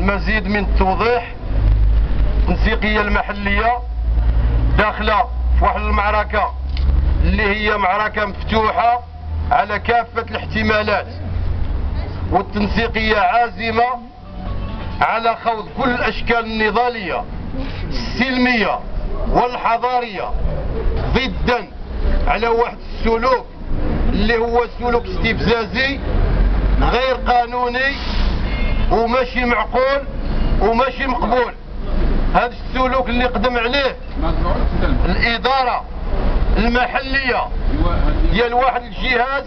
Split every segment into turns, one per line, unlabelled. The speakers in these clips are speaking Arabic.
المزيد من التوضيح. التنسيقية المحلية داخلة في واحد المعركة اللي هي معركة مفتوحة على كافة الاحتمالات، والتنسيقية عازمة على خوض كل الأشكال النضالية السلمية والحضارية ضدا على واحد السلوك اللي هو سلوك استفزازي غير قانوني وماشي معقول وماشي مقبول. هذا السلوك اللي قدم عليه الإدارة المحلية ديال واحد الجهاز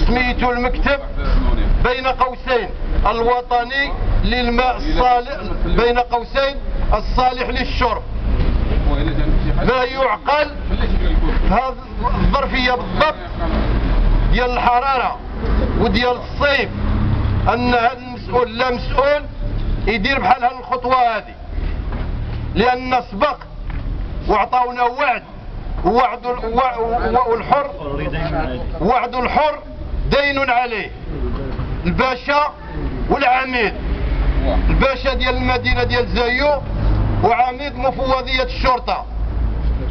سميتو المكتب بين قوسين الوطني للماء الصالح بين قوسين الصالح للشرب. ما يعقل في هذه الظرفية بالضبط ديال الحرارة وديال الصيف أن هذا المسؤول لا مسؤول يدير بحال هذه الخطوة هذه، لأن سبق وعطاونا وعد وعد الحر دين عليه. الباشا والعميد، الباشا ديال المدينة ديال زايو وعميد مفوضية الشرطة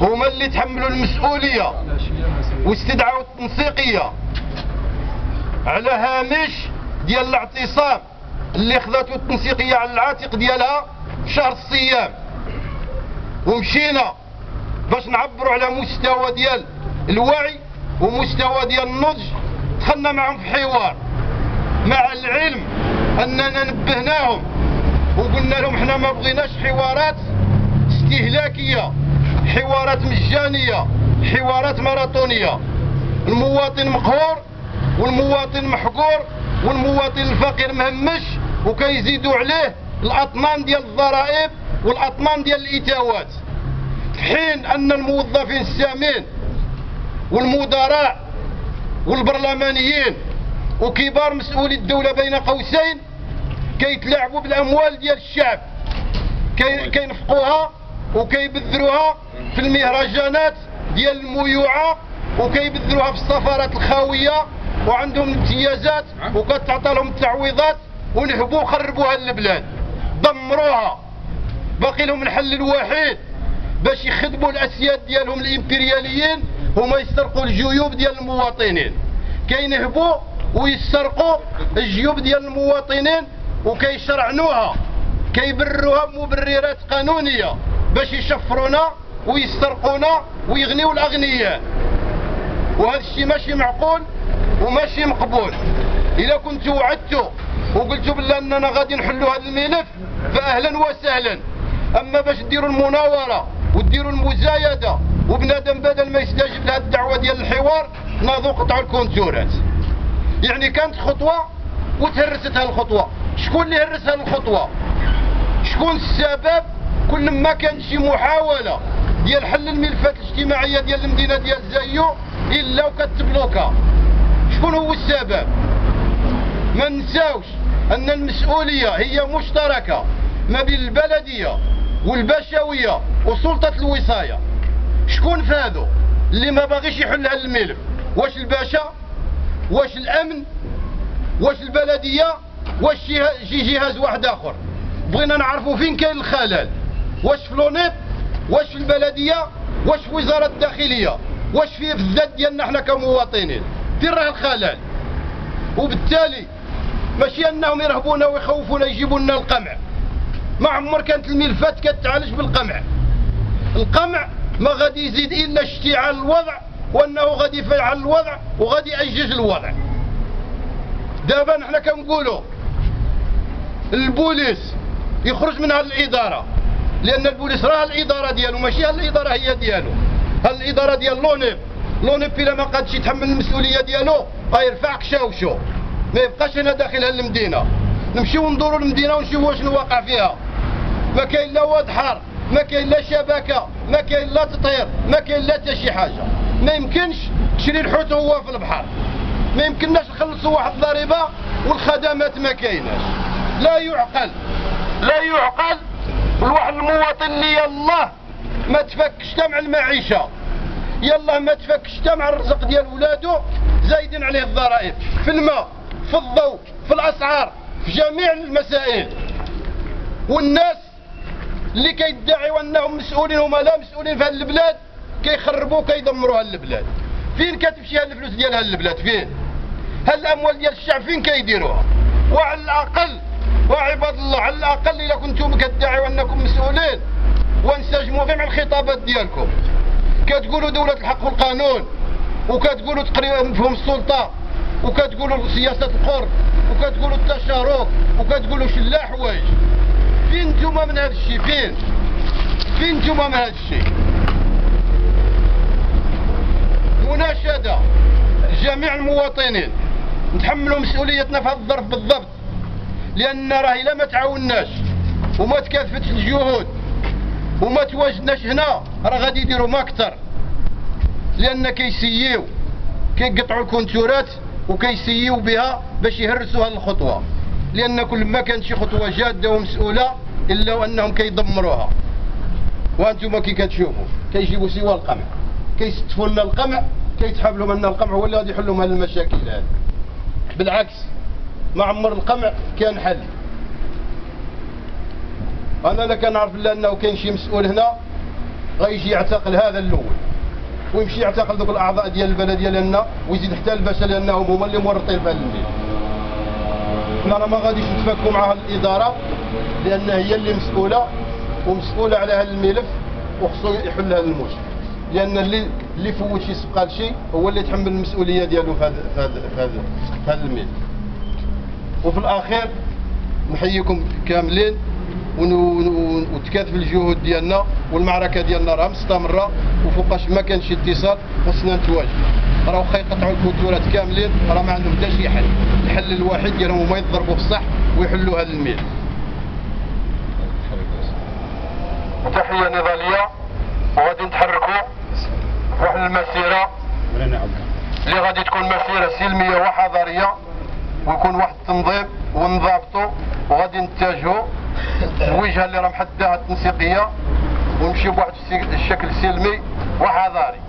هما اللي تحملوا المسؤولية واستدعوا التنسيقية على هامش ديال الاعتصام اللي خذاتو التنسيقية على العاتق ديالها في شهر الصيام. ومشينا باش نعبروا على مستوى ديال الوعي ومستوى ديال النضج. دخلنا معهم في حوار مع العلم اننا نبهناهم وقلنا لهم احنا ما بغيناش حوارات استهلاكيه، حوارات مجانيه، حوارات ماراثونيه. المواطن مقهور والمواطن محقور والمواطن الفقير مهمش وكيزيدوا عليه الاطنان ديال الضرائب والاطنان ديال الاتاوات، في حين ان الموظفين السامين والمدراء والبرلمانيين وكبار مسؤولي الدولة بين قوسين كيتلاعبوا بالاموال ديال الشعب، كينفقوها وكيبذروها في المهرجانات ديال الميوعة وكيبذروها في السفارات الخاوية وعندهم امتيازات وكتعطى لهم التعويضات ونهبوا خربوها البلاد دمروها. باقي لهم الحل الوحيد باش يخدموا الاسياد ديالهم الامبرياليين هما يسرقوا الجيوب ديال المواطنين. كينهبوا ويسرقوا الجيوب ديال المواطنين وكيشرعنوها كيبرروها بمبررات قانونيه باش يشفرونا ويسرقونا ويغنيوا الاغنياء. وهذا الشيء ماشي معقول وماشي مقبول. اذا كنتوا وعدتوا وقلتوا بالله اننا غادي نحلوا هذا الملف فاهلا وسهلا، اما باش ديروا المناوره وديروا المزايده وبنادم بدل ما يستجيب لهذه الدعوه ديال الحوار ناضوا قطعوا الكونتورات. يعني كانت خطوه وتهرست هالخطوه. شكون اللي هرس هالخطوه؟ شكون السبب؟ كل ما كانت شي محاوله ديال حل الملفات الاجتماعيه ديال المدينه ديال زايو الا وكتبلوكا. شكون هو السبب؟ ما ننساوش ان المسؤوليه هي مشتركه ما بين البلديه والبشويه وسلطه الوصايه. شكون فهادو اللي ما باغيش يحل هذا الملف؟ واش الباشا؟ واش الامن؟ واش البلديه؟ واش شي جهاز واحد اخر؟ بغينا نعرفوا فين كاين الخلل. واش في لونيب؟ واش في البلديه؟ واش في وزاره الداخليه؟ واش في الذات ديالنا حنا كمواطنين؟ فين راه الخلل؟ وبالتالي ماشي انهم يرهبونا ويخوفونا يجيبوا لنا القمع. ما عمر كانت الملفات كتعالج بالقمع. القمع ما غادي يزيد الا اشتعال الوضع وانه غادي يفعل الوضع وغادي يأجج الوضع. دابا نحنا كنقولوا البوليس يخرج من هذه الاداره، لان البوليس راه الاداره ديالو ماشي هذه الاداره هي ديالو. هذه الاداره ديال لونيب. لونيب الا ما قادش يتحمل المسؤوليه ديالو غيرفع كشاوشو. ما يبقاش هنا داخل المدينه. نمشيو ندوروا المدينه ونشوفوا شنو واقع فيها. ما كاين لا واد حار، ما كاين لا شبكه، ما كاين لا تطهير، ما كاين لا حتى شي حاجه. ما يمكنش تشري الحوت وهو في البحر. ما يمكنناش نخلصوا واحد الضريبه والخدمات ما كايناش. لا يعقل، لا يعقل. الواحد المواطن اللي يلاه ما تفكش مع المعيشه، يلاه ما تفكش مع الرزق ديال ولادو، زايدين عليه الضرائب في الماء، في الضوء، في الاسعار، في جميع المسائل. والناس اللي كيدعيوا انهم مسؤولين هما لا مسؤولين في هذه البلاد كيخربوا كيدمروا هذه البلاد. فين كتمشي هذه الفلوس ديال هذه البلاد؟ فين؟ هاد الاموال ديال الشعب فين كيديروها؟ وعلى الاقل وعباد الله على الاقل الا كنتم كتدعيوا انكم مسؤولين وانسجموا غير مع الخطابات ديالكم، كتقولوا دولة الحق والقانون، وكتقولوا تقريبا مفهوم السلطة، وكتقولوا سياسة القرب، وكتقولوا التشارك، وكتقولوا شلا حوايج. فين نتوما من هذا الشيء؟ فين نتوما من هذا الشيء؟ مناشدة جميع المواطنين نتحملوا مسؤوليتنا في هذا الظرف بالضبط، لأن راه إلا ما تعاوناش وما تكاففتش الجهود وما تواجدناش هنا راه غادي يديروا ما أكثر، لأن كيسيو كيقطعوا الكونتورات وكيسيو بها باش يهرسوا هذه الخطوة، لأن كل ما كانت شي خطوة جادة ومسؤولة إلا وأنهم كيدمروها. وأنتم كي كتشوفوا كيجيبوا سوى القمع، كيستفوا لنا القمع، كيتحاب لهم أن القمع هو اللي غادي يحل لهم هذه المشاكل هذه. بالعكس ما عمر القمع كان حل. أنا لا كنعرف الا أنه كاين شي مسؤول هنا غيجي يعتقل هذا الأول ويمشي يعتقل ذوك الأعضاء ديال البلدية لنا ويزيد حتى الباشا لأنهم هما اللي مورطين في هذا الميل. حنا راه ما غاديش نتفاكوا مع هذه الإدارة لأن هي اللي مسؤولة ومسؤولة على هذا الملف وخصو يحل هذا المشكل، لأن اللي فوت شي سبقا لشي هو اللي يتحمل المسؤولية ديالو في هذا الميل. وفي الأخير نحييكم كاملين وتكاتف الجهود ديالنا، والمعركة ديالنا راه مستمرة وفوقاش ما كانش اتصال خصنا نتواجد. راه واخا يقطعوا الكونتورات كاملين راه ما عندهم حتى شي حل، الحل الوحيد ديالهم هما يضربوا في الصح ويحلوا هذا الميل. تحية نضالية وغادي نتحركوا في واحد المسيرة اللي غادي تكون مسيرة سلمية وحضارية ويكون واحد التنظيم ونضابطوا وغادي نتجهوا الوجهة اللي راه محددها التنسيقية ونمشيو بواحد الشكل سلمي وحضاري.